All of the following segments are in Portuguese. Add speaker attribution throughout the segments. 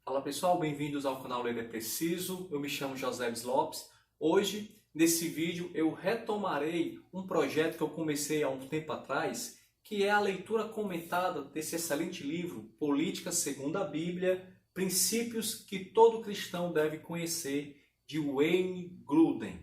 Speaker 1: Fala pessoal, bem-vindos ao canal Ler é Preciso. Eu me chamo José Lopes. Hoje, nesse vídeo, eu retomarei um projeto que eu comecei há um tempo atrás, que é a leitura comentada desse excelente livro, Política segundo a Bíblia, Princípios que todo cristão deve conhecer, de Wayne Grudem.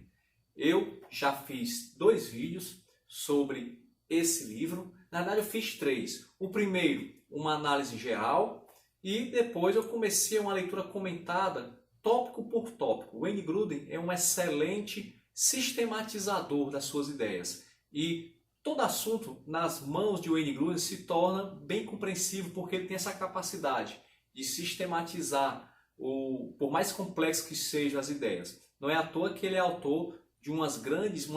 Speaker 1: Eu já fiz 2 vídeos sobre esse livro. Na verdade, eu fiz 3. O primeiro, uma análise geral, e depois eu comecei uma leitura comentada, tópico por tópico. Wayne Grudem é um excelente sistematizador das suas ideias. E todo assunto nas mãos de Wayne Grudem se torna bem compreensível, porque ele tem essa capacidade de sistematizar, por mais complexo que sejam as ideias. Não é à toa que ele é autor de uma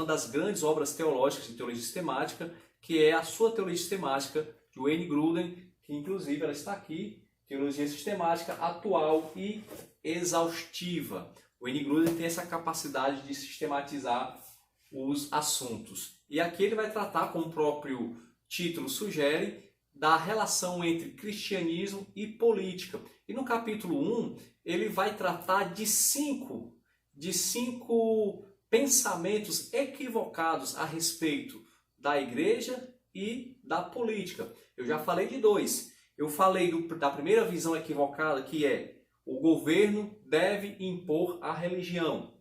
Speaker 1: das grandes obras teológicas de teologia sistemática, que é a sua teologia sistemática de Wayne Grudem, que inclusive ela está aqui, Teologia Sistemática Atual e Exaustiva. O Wayne Grudem tem essa capacidade de sistematizar os assuntos. E aqui ele vai tratar, como o próprio título sugere, da relação entre cristianismo e política. E no capítulo 1, ele vai tratar de cinco pensamentos equivocados a respeito da igreja e da política. Eu já falei de 2. Eu falei da primeira visão equivocada, que é o governo deve impor a religião.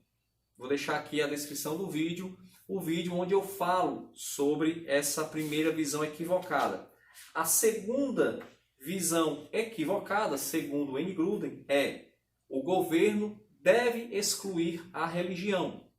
Speaker 1: Vou deixar aqui a descrição do vídeo, o vídeo onde eu falo sobre essa primeira visão equivocada. A segunda visão equivocada, segundo Wayne Grudem, é o governo deve excluir a religião.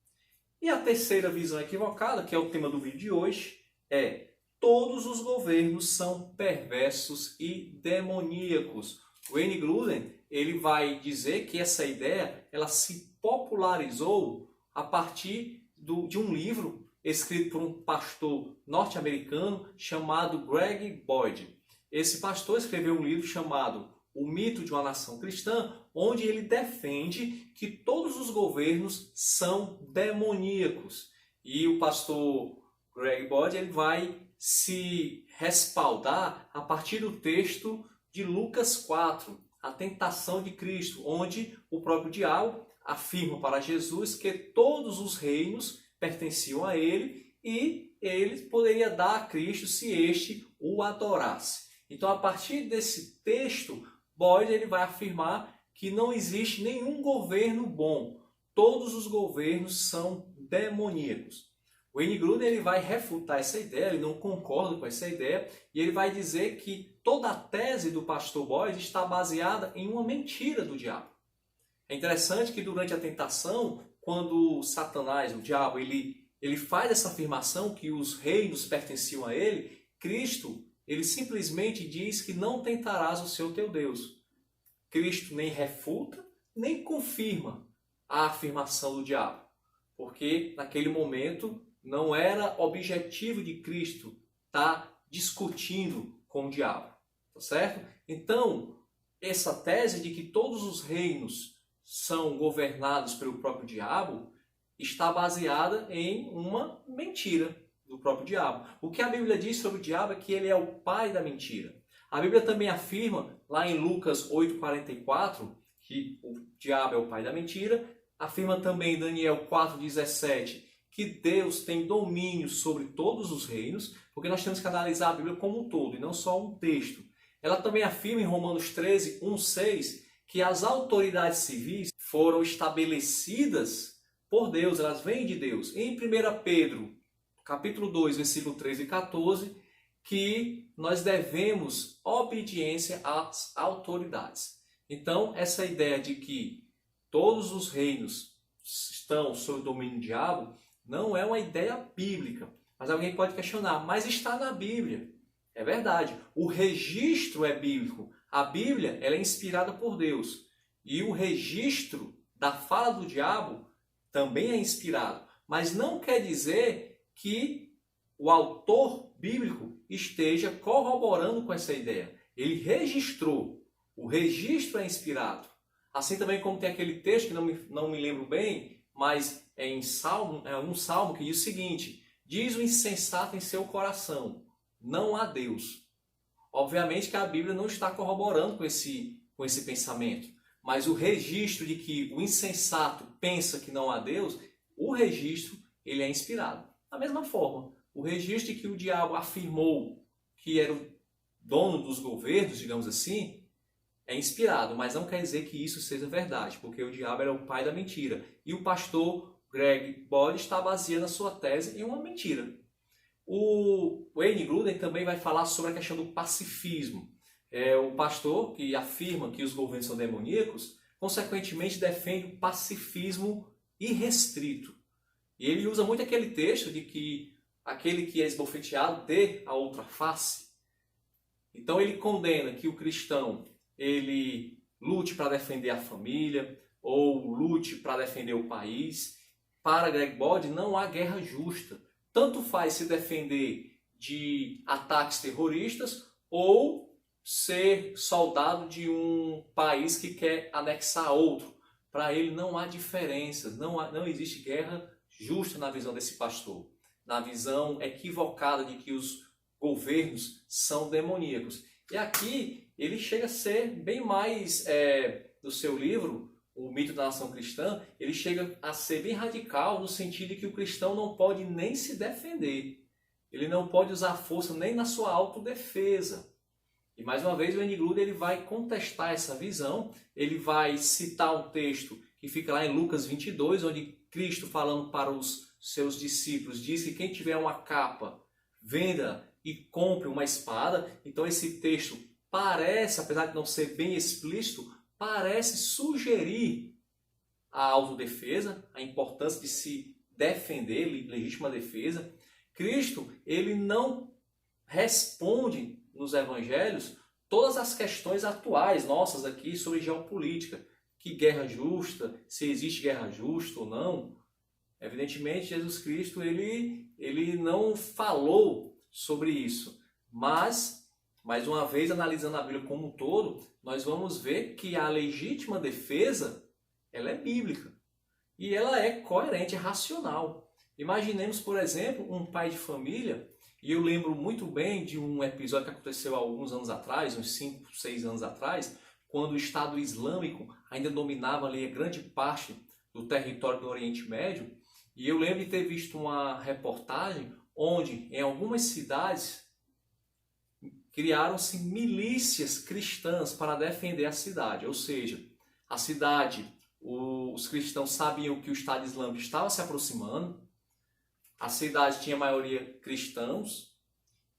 Speaker 1: E a terceira visão equivocada, que é o tema do vídeo de hoje, é todos os governos são perversos e demoníacos. Wayne Grudem, ele vai dizer que essa ideia ela se popularizou a partir de um livro escrito por um pastor norte-americano chamado Greg Boyd. Esse pastor escreveu um livro chamado O Mito de uma Nação Cristã, onde ele defende que todos os governos são demoníacos. E o pastor Greg Boyd ele vai se respaldar a partir do texto de Lucas 4, a tentação de Cristo, onde o próprio diabo afirma para Jesus que todos os reinos pertenciam a ele e ele poderia dar a Cristo se este o adorasse. Então, a partir desse texto, Boyd ele vai afirmar que não existe nenhum governo bom. Todos os governos são demoníacos. O Wayne Grudem ele vai refutar essa ideia, ele não concorda com essa ideia, e ele vai dizer que toda a tese do pastor Boyd está baseada em uma mentira do diabo. É interessante que durante a tentação, quando Satanás, o diabo, ele faz essa afirmação que os reinos pertenciam a ele, Cristo, ele simplesmente diz que não tentarás o Senhor teu Deus. Cristo nem refuta, nem confirma a afirmação do diabo, porque naquele momento não era objetivo de Cristo estar discutindo com o diabo, tá certo? Então, essa tese de que todos os reinos são governados pelo próprio diabo está baseada em uma mentira do próprio diabo. O que a Bíblia diz sobre o diabo é que ele é o pai da mentira. A Bíblia também afirma, lá em Lucas 8,44, que o diabo é o pai da mentira. Afirma também em Daniel 4,17, que Deus tem domínio sobre todos os reinos, porque nós temos que analisar a Bíblia como um todo, e não só um texto. Ela também afirma em Romanos 13, 1,6, que as autoridades civis foram estabelecidas por Deus, elas vêm de Deus. Em 1 Pedro, capítulo 2, versículo 13 e 14, que nós devemos obediência às autoridades. Então, essa ideia de que todos os reinos estão sob o domínio do diabo não é uma ideia bíblica. Mas alguém pode questionar, mas está na Bíblia. É verdade, o registro é bíblico. A Bíblia ela é inspirada por Deus. E o registro da fala do diabo também é inspirado. Mas não quer dizer que o autor bíblico esteja corroborando com essa ideia. Ele registrou. O registro é inspirado. Assim também como tem aquele texto que não me lembro bem, mas é um salmo que diz o seguinte: diz o insensato em seu coração, não há Deus. Obviamente que a Bíblia não está corroborando com esse pensamento. Mas o registro de que o insensato pensa que não há Deus, o registro ele é inspirado. Da mesma forma, o registro de que o diabo afirmou que era o dono dos governos, digamos assim, é inspirado, mas não quer dizer que isso seja verdade, porque o diabo era o pai da mentira. E o pastor Greg Boyd está baseando a sua tese em uma mentira. O Wayne Grudem também vai falar sobre a questão do pacifismo. O pastor que afirma que os governos são demoníacos, consequentemente defende o pacifismo irrestrito. E ele usa muito aquele texto de que aquele que é esbofeteado dê a outra face. Então ele condena que o cristão ele lute para defender a família ou lute para defender o país. Para Greg Boyd não há guerra justa. Tanto faz se defender de ataques terroristas ou ser soldado de um país que quer anexar outro. Para ele não há diferenças, não existe guerra justa na visão desse pastor. Na visão equivocada de que os governos são demoníacos. E aqui ele chega a ser bem mais, no seu livro, O Mito da Nação Cristã, ele chega a ser bem radical no sentido de que o cristão não pode nem se defender. Ele não pode usar força nem na sua autodefesa. E mais uma vez o Wayne Grudem ele vai contestar essa visão, ele vai citar um texto que fica lá em Lucas 22, onde Cristo falando para os seus discípulos diz que quem tiver uma capa, venda e compre uma espada. Então esse texto parece, apesar de não ser bem explícito, parece sugerir a autodefesa, a importância de se defender, legítima defesa. Cristo, ele não responde nos evangelhos todas as questões atuais nossas aqui sobre geopolítica. Que guerra justa, se existe guerra justa ou não. Evidentemente, Jesus Cristo ele não falou sobre isso. Mas, mais uma vez, analisando a Bíblia como um todo, nós vamos ver que a legítima defesa ela é bíblica. E ela é coerente, é racional. Imaginemos, por exemplo, um pai de família, e eu lembro muito bem de um episódio que aconteceu há alguns anos atrás, uns 5, 6 anos atrás, quando o Estado Islâmico ainda dominava ali grande parte do território do Oriente Médio. E eu lembro de ter visto uma reportagem onde, em algumas cidades, criaram-se milícias cristãs para defender a cidade. Ou seja, a cidade, os cristãos sabiam que o Estado Islâmico estava se aproximando, a cidade tinha maioria cristãos,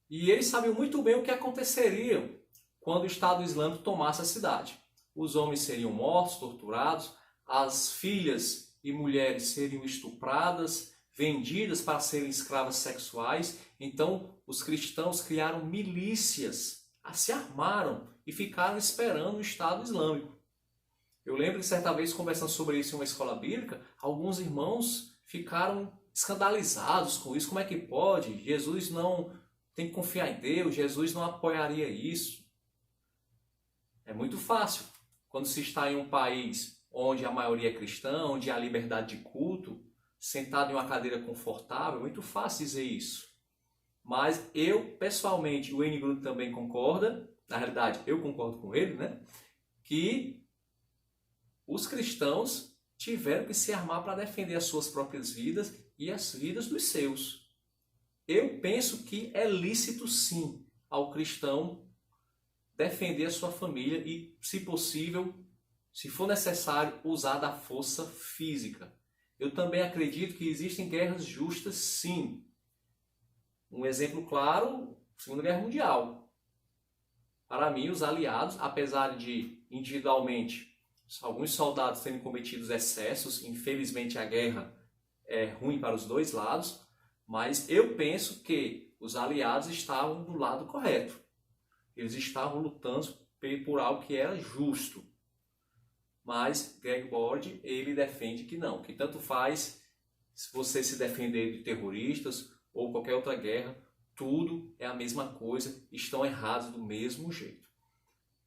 Speaker 1: e eles sabiam muito bem o que aconteceria quando o Estado Islâmico tomasse a cidade. Os homens seriam mortos, torturados, as filhas e mulheres seriam estupradas, vendidas para serem escravas sexuais. Então, os cristãos criaram milícias, se armaram e ficaram esperando o Estado Islâmico. Eu lembro que certa vez, conversando sobre isso em uma escola bíblica, alguns irmãos ficaram escandalizados com isso. Como é que pode? Jesus não tem que confiar em Deus, Jesus não apoiaria isso. É muito fácil. Quando se está em um país onde a maioria é cristã, onde há liberdade de culto, sentado em uma cadeira confortável, é muito fácil dizer isso. Mas eu, pessoalmente, o Wayne Grudem também concorda, na realidade eu concordo com ele, né? Que os cristãos tiveram que se armar para defender as suas próprias vidas e as vidas dos seus. Eu penso que é lícito sim ao cristão defender a sua família e, se possível, se for necessário, usar da força física. Eu também acredito que existem guerras justas sim. Um exemplo claro, Segunda Guerra Mundial. Para mim, os aliados, apesar de individualmente alguns soldados terem cometido excessos, infelizmente a guerra é ruim para os dois lados, mas eu penso que os aliados estavam do lado correto. Eles estavam lutando por algo que era justo. Mas Greg Boyd, ele defende que não, que tanto faz se você se defender de terroristas ou qualquer outra guerra, tudo é a mesma coisa, estão errados do mesmo jeito.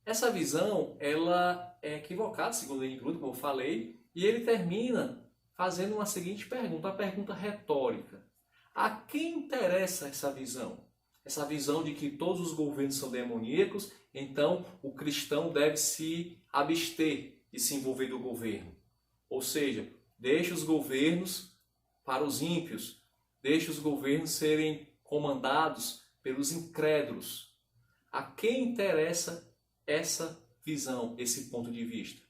Speaker 1: Essa visão, ela é equivocada, segundo Wayne Grudem, como eu falei, e ele termina fazendo uma seguinte pergunta, uma pergunta retórica. A quem interessa essa visão? Essa visão de que todos os governos são demoníacos, então o cristão deve se abster de se envolver do governo. Ou seja, deixa os governos para os ímpios, deixa os governos serem comandados pelos incrédulos. A quem interessa essa visão, esse ponto de vista?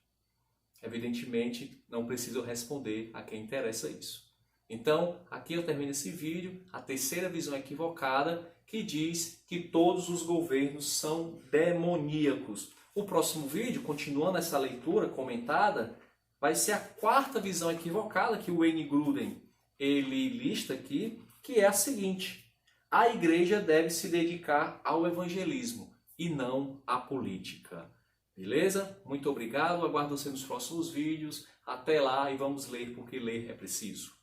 Speaker 1: Evidentemente, não preciso responder a quem interessa isso. Então, aqui eu termino esse vídeo, a terceira visão equivocada, que diz que todos os governos são demoníacos. O próximo vídeo, continuando essa leitura comentada, vai ser a quarta visão equivocada que o Wayne Grudem ele lista aqui, que é a seguinte: a igreja deve se dedicar ao evangelismo e não à política. Beleza? Muito obrigado, aguardo você nos próximos vídeos. Até lá e vamos ler porque ler é preciso.